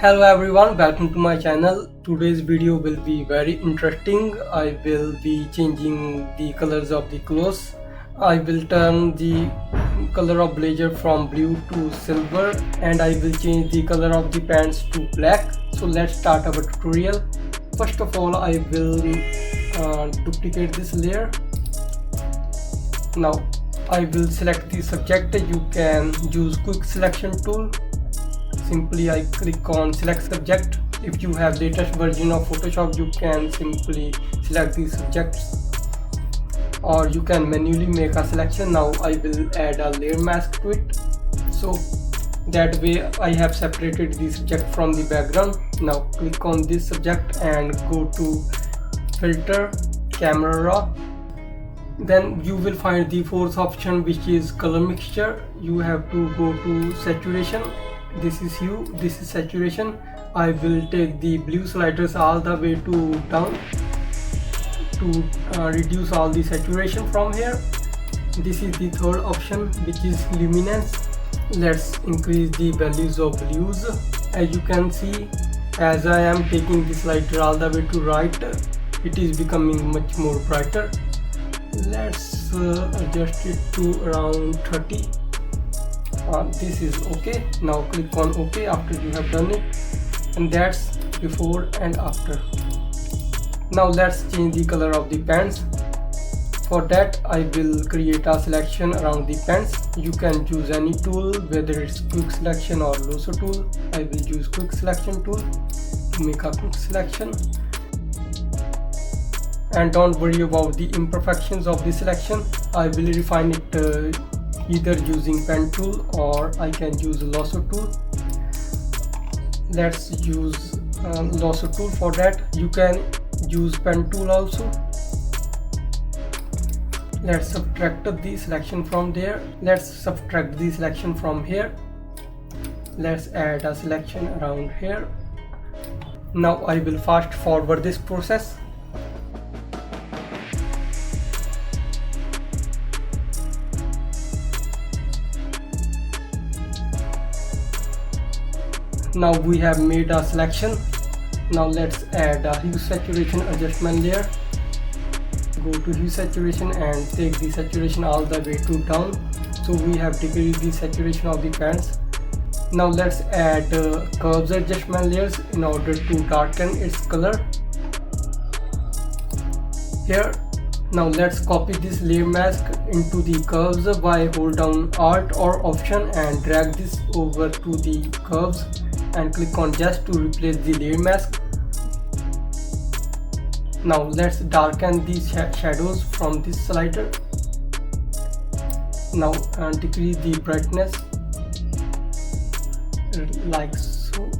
Hello everyone, welcome to my channel. Today's video will be very interesting. I will be changing the colors of the clothes. I will turn the color of blazer from blue to silver, and I will change the color of the pants to black. So let's start our tutorial. First of all, I will duplicate this layer. Now I will select the subject. You can use quick selection tool. Simply I click on select subject. If you have latest version of Photoshop, you can simply select the subjects, or you can manually make a selection. Now I will add a layer mask to it, so that way I have separated the subject from the background. Now click on this subject and go to filter, camera raw. Then you will find the fourth option, which is color mixture. You have to go to saturation. This is hue, this is saturation. I will take the blue sliders all the way to down to reduce all the saturation from here. This is the third option, which is luminance. Let's increase the values of blues. As you can see, as I am taking the slider all the way to right, it is becoming much more brighter. Let's adjust it to around 30. This is okay. Now click on OK after you have done it, and that's before and after. Now let's change the color of the pants. For that I will create a selection around the pants. You can use any tool, whether it's quick selection or lasso tool. I will use quick selection tool to make a quick selection. And don't worry about the imperfections of the selection. I will refine it either using pen tool, or I can use lasso tool. Let's use lasso tool for that. You can use pen tool also. Let's subtract the selection from there. Let's subtract the selection from here. Let's add a selection around here. Now I will fast forward this process. Now we have made a selection. Now let's add a hue saturation adjustment layer. Go to hue saturation and take the saturation all the way to down. So we have decreased the saturation of the pants. Now let's add curves adjustment layers in order to darken its color. Here. Now let's copy this layer mask into the curves by hold down Alt or Option and drag this over to the curves, and click on just to replace the layer mask. Now let's darken these shadows from this slider. Now decrease the brightness like so.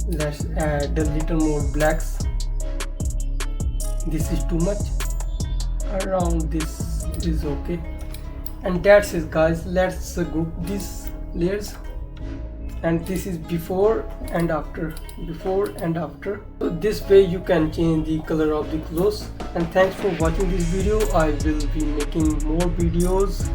Let's add a little more blacks. This is too much. Around this is okay. And that's it, guys. Let's group these layers. And this is before and after, before and after. So this way you can change the color of the clothes. And thanks for watching this video. I will be making more videos